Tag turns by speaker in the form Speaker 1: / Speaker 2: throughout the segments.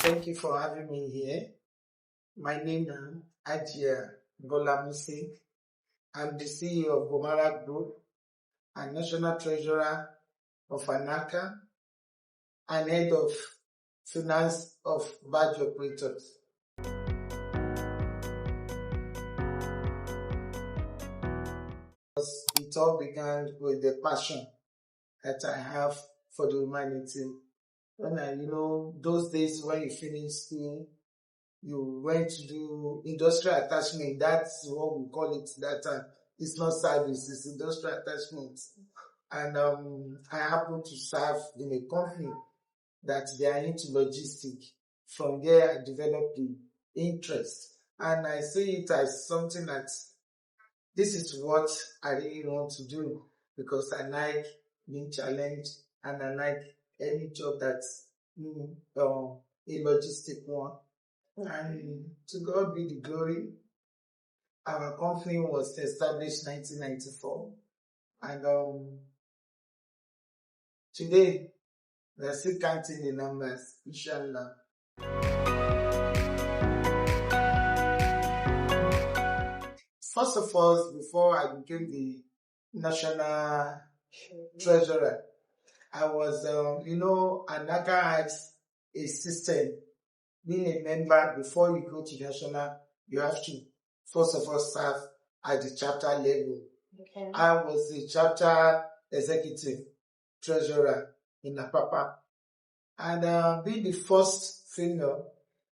Speaker 1: Thank you for having me here. My name is Hajia Bola Muse. I'm the CEO of Gomara Group and National Treasurer of Anaka and Head of Finance of Badge Operators. It all began with the passion that I have for the humanity. When those days when you finish school, you went to do industrial attachment. That's what we call it that time. It's not service, it's industrial attachment. And I happen to serve in a company that they are into logistics. From there, I developed the interest. And I see it as something that this is what I really want to do because I like being challenged and I like any job that's a logistic one. And to God be the glory. Our company was established 1994. And today, we're still counting the numbers, inshallah. First of all, before I became the national treasurer, I was, Anaka had a system. Being a member, before you go to national, you have to, first of all, serve at the chapter level. Okay. I was the chapter executive treasurer in Apapa. And being the first female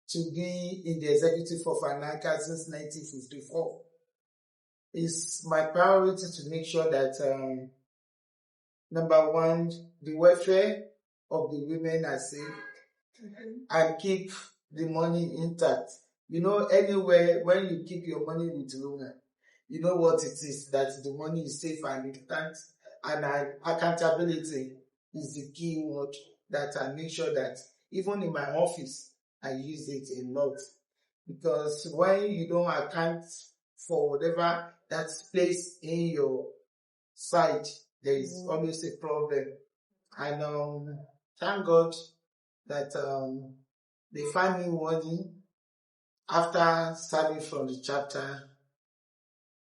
Speaker 1: to be in the executive of Anaka since 1954, is my priority to make sure that, number one, the welfare of the women are safe and keep the money intact. Anywhere when you keep your money with women, you know what it is, that the money is safe and intact, and accountability is the key word that I make sure that even in my office, I use it a lot. Because when you don't account for whatever that's placed in your site, there is always a problem. And thank God that they find me worthy after serving from the chapter.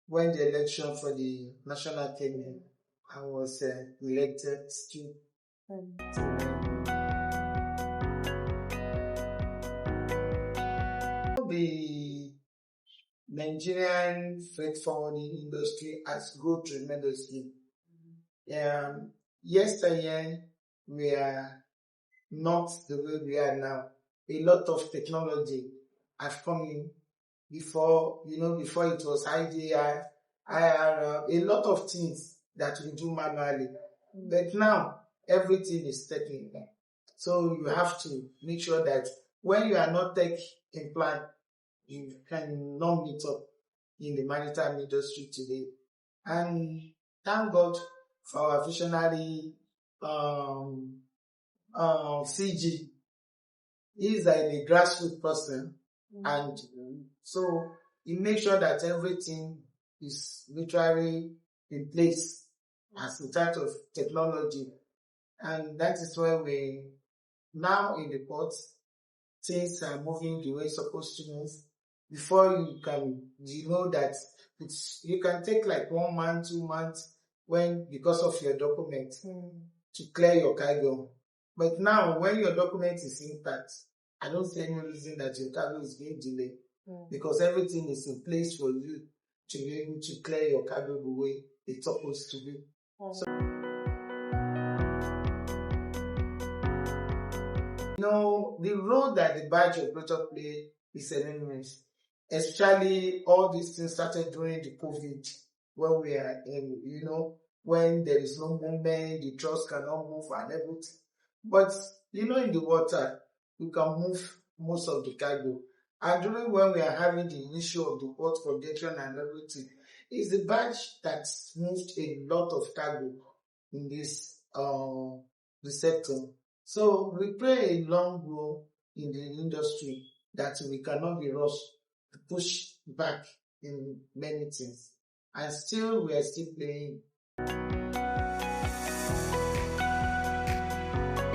Speaker 1: When the election for the national came, I was elected still. The Nigerian freight forwarding industry has grown tremendously. Yesterday, we are not the way we are now. A lot of technology have come in before it was IDI, IR, a lot of things that we do manually. But now, everything is technical. So you have to make sure that when you are not tech inclined, you cannot meet up in the maritime industry today. And thank God for our visionary CG. He's a grassroots person, and so he makes sure that everything is literally in place as in terms of technology. And that is where we now in the port, things are moving the way it's supposed to move. Before you know that you can take like 1 month, 2 months because of your document to clear your cargo. But now when your document is intact, I don't see any reason that your cargo is being delayed because everything is in place for you to be able to clear your cargo the way it's supposed to be. So, the role that the badge operator play is enormous. Especially all these things started during the COVID, when we are in, when there is no movement, the trucks cannot move and everything. But, in the water, we can move most of the cargo. And during when we are having the issue of the port congestion and everything, it's the badge that moved a lot of cargo in this the sector. So we play a long role in the industry that we cannot be rushed to push back in many things. And still, we are still playing.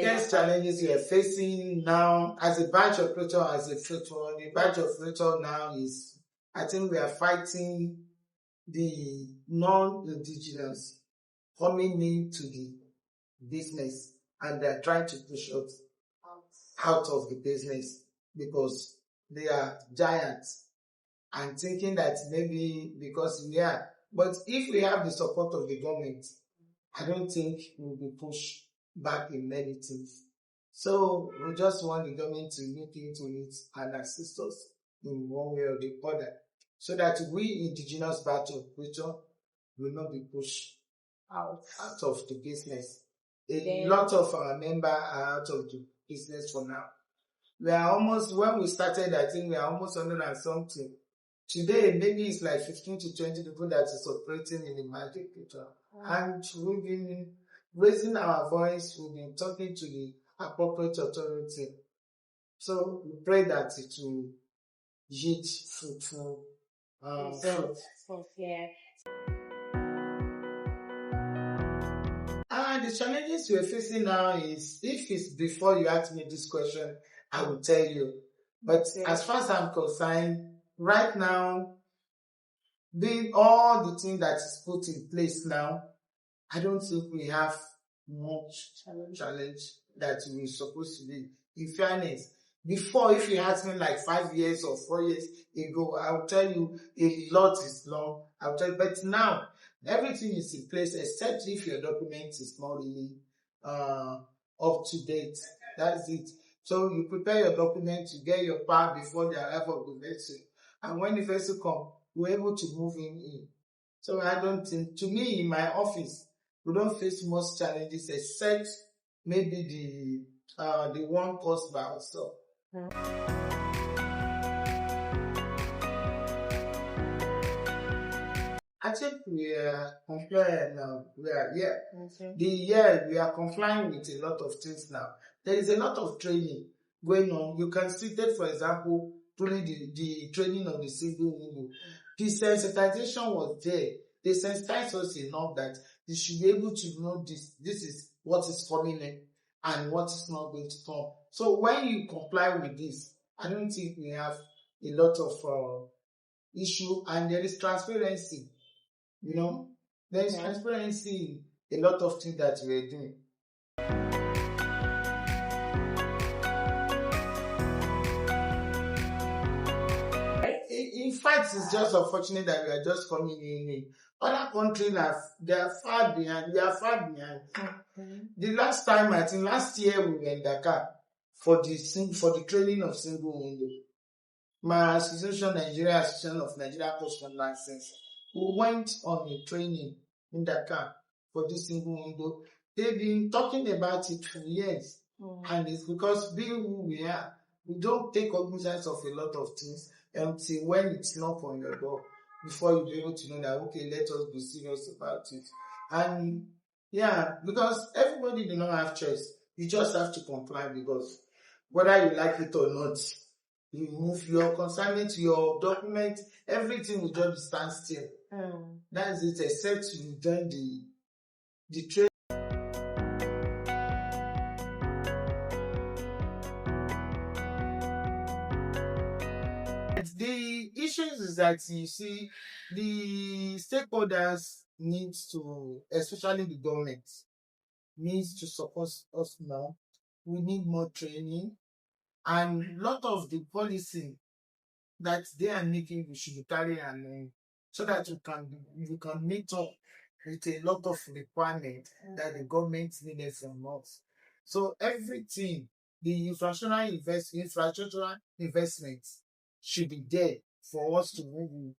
Speaker 1: biggest challenges we are facing now as a batch operator, as a filter, the batch operator now is, I think we are fighting the non-indigenous coming into the business, and they are trying to push us out of the business because they are giants and thinking that maybe because we are. But if we have the support of the government, I don't think we'll be pushed back in many things. So we just want the government to look into it and assist us in one way or the other, so that we indigenous battle operator will not be pushed out of the business. A lot of our members are out of the business for now. We are almost, when we started, I think we are almost 100 and something. Today, maybe it's like 15 to 20 people that is operating in the market. And we've been raising our voice, we've been talking to the appropriate authority. So we pray that it will yield fruitful fruit. The challenges we're facing now is, if it's before you ask me this question, I will tell you. But as far as I'm concerned, right now, being all the things that is put in place now, I don't think we have much challenge that we're supposed to be. In fairness, before, if you asked me like 5 years or 4 years ago, I will tell you a lot is long. I'll tell you, but now everything is in place except if your document is not really up to date. That's it. So you prepare your document, you get your power before the arrival of the vessel, and when the vessel comes, we're able to move in. So I don't think, to me, in my office, we don't face most challenges except maybe the one caused by ourselves. I think we are complying now. We are complying with a lot of things now. There is a lot of training going on. You can see that, for example, during the training of the single window, the sensitization was there. They sensitized us enough that you should be able to know this is what is coming in and what is not going to come. So when you comply with this, I don't think we have a lot of issue, and there is transparency. There is transparency in a lot of things that we are doing. In fact, it's just unfortunate that we are just coming in. Other countries they are far behind. We are far behind. The last time, I think last year, we were in Dakar for the training of single window. My association, Nigeria Association of Nigeria Customer License, we went on a training in Dakar for this single window. They've been talking about it for years. And it's because being who we are, we don't take cognizance of a lot of things until when it's knocked on your door, before you be able to know that, okay, let us be serious about it. And because everybody do not have choice. You just have to comply, because whether you like it or not, you move your consignment, your document, everything will just stand still. That is it, except you join the trade. The issues is that, you see, the stakeholders needs to, especially the government, needs to support us now. We need more training, and a lot of the policy that they are making, we should carry along, so that we can meet up with a lot of requirements that the government needs from us. So everything, the infrastructural investments should be there for us to move in.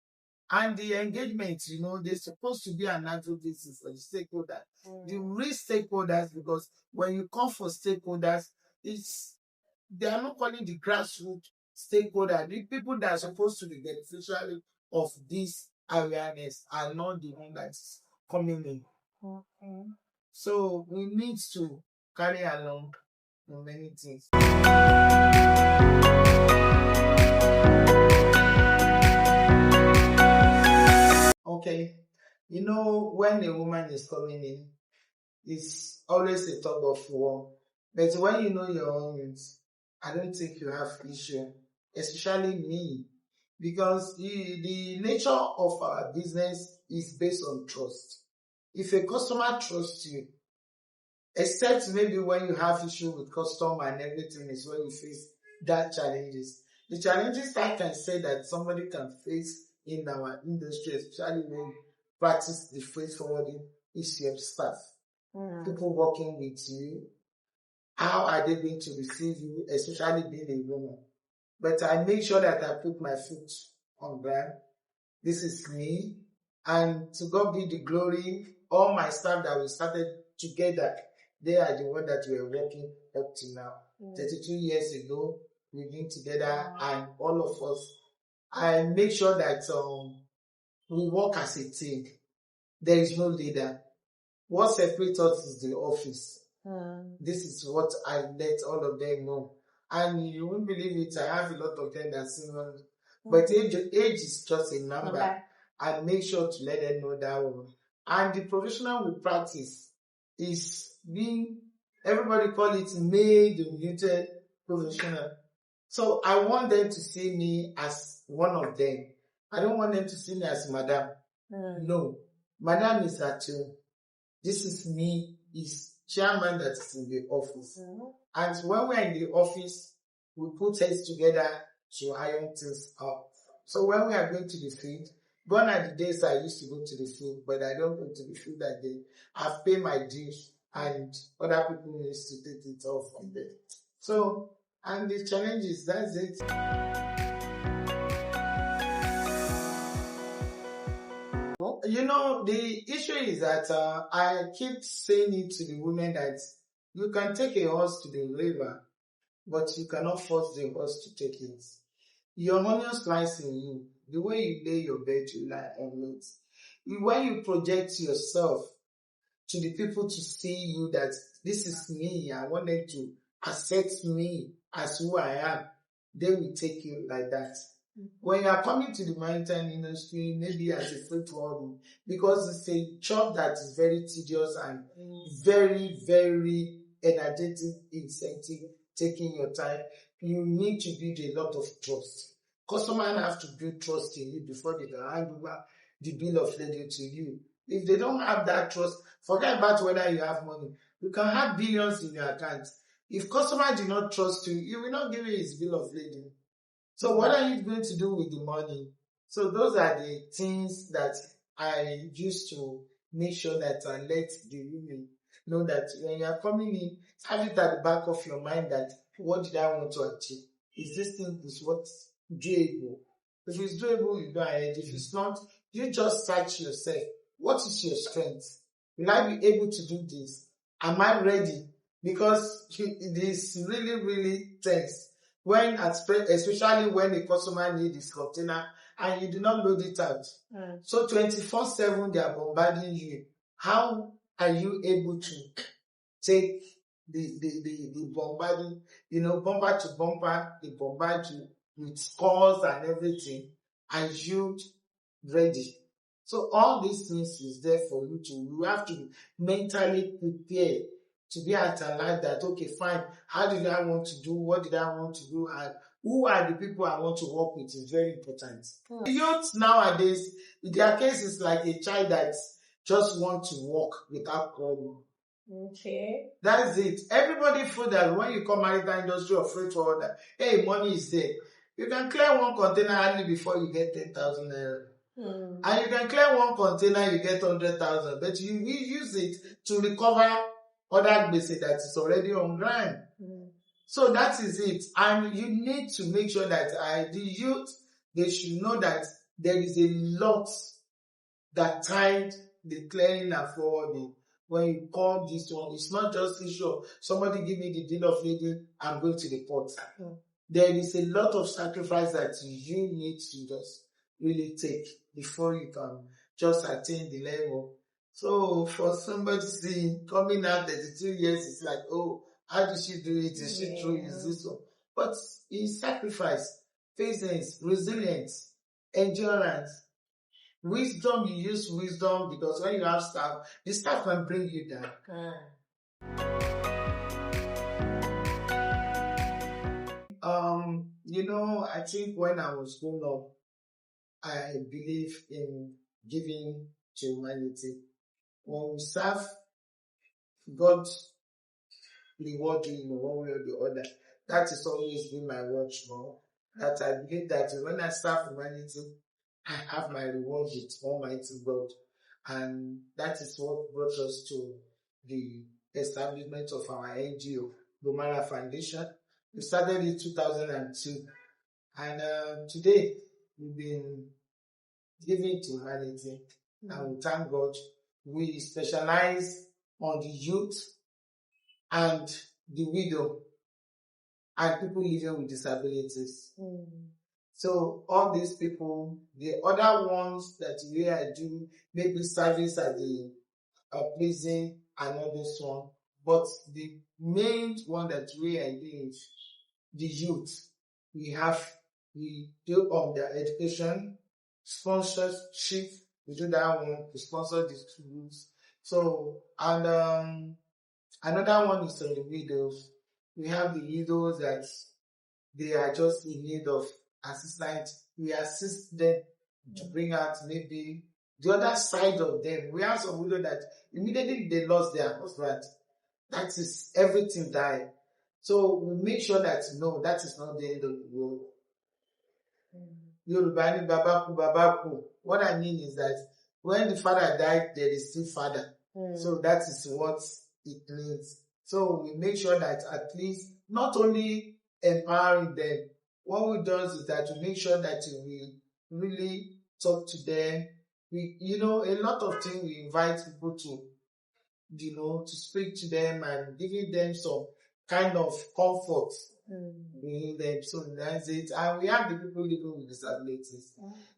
Speaker 1: And the engagement, they're supposed to be an actual basis for the stakeholders. The real stakeholders, because when you come for stakeholders, they are not calling the grassroots stakeholders. The people that are supposed to be beneficiary of this awareness are not the one that's coming in. So we need to carry along many things. Okay, when a woman is coming in, it's always a tug of war. But when you know your own needs, I don't think you have issue, especially me, because the nature of our business is based on trust. If a customer trusts you, except maybe when you have issue with customer and everything is when you face that challenges. The challenges I can say that somebody can face in our industry, especially when you practice the freight forwarding, is your staff. People working with you, how are they going to receive you, especially being a woman? But I make sure that I put my foot on ground. This is me. And to God be the glory, all my staff that we started together, they are the ones that we are working up to now. 32 years ago, we've been together, and all of us, I make sure that we work as a team. There is no leader. What separates us is the office. This is what I let all of them know. And you won't believe it, I have a lot of them that say, but age is just a number. Okay. I make sure to let them know that one. And the professional we practice is being, everybody call it made-oriented professional. So I want them to see me as one of them. I don't want them to see me as madam. No. Madam is at home. This is me, is chairman that is in the office. And when we're in the office, we put heads together to iron things up. So when we are going to the field, gone are the days I used to go to the field, but I don't go to the field that day. I've paid my dues and other people need to take it off from there. So, and the challenge is, that's it. You know, the issue is that I keep saying it to the women that you can take a horse to the river, but you cannot force the horse to take it. Your onions lies in you. The way you lay your bed, you lie on it. When you project yourself to the people to see you that this is me, I want them to accept me as who I am, they will take you like that. When you are coming to the maritime industry, maybe as a freight forwarder, because it's a job that is very tedious and very, very energetic, incentive, taking your time, you need to build a lot of trust. Customers have to build trust in you before they can hand over the bill of lading to you. If they don't have that trust, forget about whether you have money. You can have billions in your account. If customer do not trust you, he will not give you his bill of lading. So what are you going to do with the money? So those are the things that I used to make sure that I let the women know that when you are coming in, have it at the back of your mind that what did I want to achieve? Is this thing is what's doable? If it's doable, you go ahead. If it's not, you just search yourself. What is your strength? Will I be able to do this? Am I ready? Because it is really, really tense. When, especially when a customer needs his container and you do not load it out. So 24/7 they are bombarding you. How are you able to take the bombarding, bumper to bumper, they bombard you with scores and everything, and you ready? So all these things is there for you you have to mentally prepare to be at a life that, okay, fine, how did I want to do, what did I want to do, and who are the people I want to work with is very important. The youth nowadays, their case is like a child that just wants to walk without crawling. Okay. That's it. Everybody feel that when you come maritime industry or freight forwarder, hey, money is there. You can clear one container only before you get 10,000 naira. And you can clear one container, you get 100,000, but you use it to recover other gbese that is already on ground. So that is it. And you need to make sure that the youth, they should know that there is a lot that tied the clearing and forwarding. When you call this one, it's not just issue of somebody give me the bill of lading, I'm going to the port. There is a lot of sacrifice that you need to just really take before you can just attain the level. So for somebody seeing coming out 32 years, it's like, oh, how did she do it? Is she true? Is this one? But it's sacrifice, patience, resilience, endurance, wisdom. You use wisdom because when you have staff, the staff can bring you down. I think when I was growing up, I believe in giving to humanity. When we serve, God reward you in one way or the other. That has always been my watchword. That I believe that when I serve humanity, I have my reward with Almighty God. And that is what brought us to the establishment of our NGO, Gomara Foundation. We started in 2002. And today, we've been giving to humanity. And we thank God. We specialize on the youth and the widow and people living with disabilities. So all these people, the other ones that we are doing, maybe service at the prison and all this one. But the main one that we are doing is the youth. We do on their education, sponsorship, we do that one to sponsor the schools. So, and another one is on the widows. We have the widows that they are just in need of assistance. We assist them to bring out maybe the other side of them. We have some widows that immediately they lost their husband. That is everything died. So we make sure that no, that is not the end of the world. What I mean is that when the father died, there is still father. So that is what it means. So we make sure that at least not only empowering them, what we do is that we make sure that we really talk to them. A lot of things we invite people to, to speak to them and giving them some kind of comfort in them. So that's it. And we have the people living with disabilities.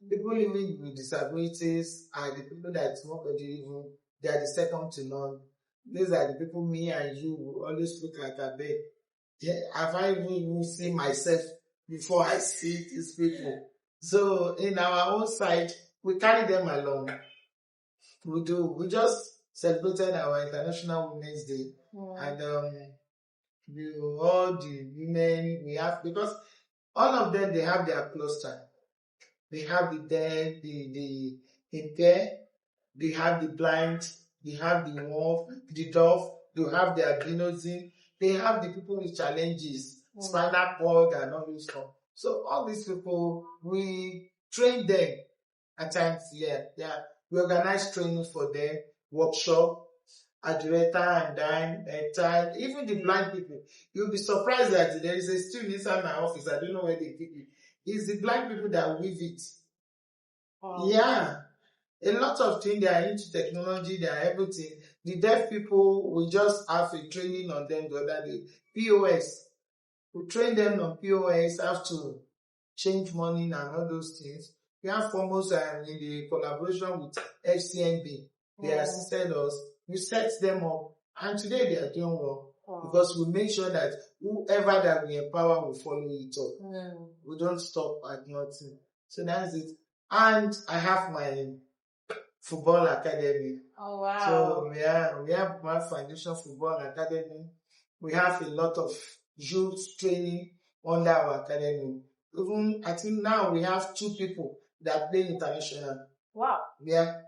Speaker 1: People living with disabilities are the people that nobody even, they are the second to none. These are the people me and you will always look like a bed. Yeah, have I even seen myself before I see these people? So in our own side, we carry them along. We do. We just celebrated our International Women's Day. And all the women we have, because all of them, they have their cluster. They have the deaf, the impaired, they have the blind, they have the deaf, they have the albinism, they have the people with challenges, spinal cord and all this stuff. So all these people, we train them at times. We organize training for them, workshop, Adreta and time. Even the blind people, you'll be surprised that there is a student inside my office. I don't know where they keep it. It's the blind people that weave it. Yeah. A lot of things, they are into technology, they are everything. The deaf people, we just have a training on them the other day. POS. We train them on POS, have to change money and all those things. We have almost in the collaboration with FCNB. They assisted us. We set them up. And today they are doing well. Because we make sure that whoever that we empower will follow it up. We don't stop at nothing. So that's it. And I have my football academy. Oh wow! So we have my foundation football academy. We have a lot of youth training under our academy. Even I think now we have 2 people that play international. Wow! Yeah,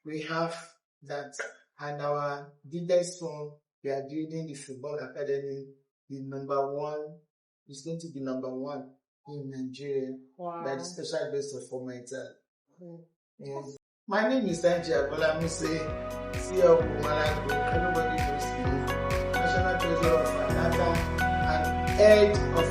Speaker 1: we have that, and our biggest one, we are building the football academy. The number 1 is going to be number 1 in Nigeria. Wow! That is special base for my child. Yes. My name is Hajia Bola Muse, CEO of Gomara Group. Everybody knows me. National Treasurer of Manhattan and Head of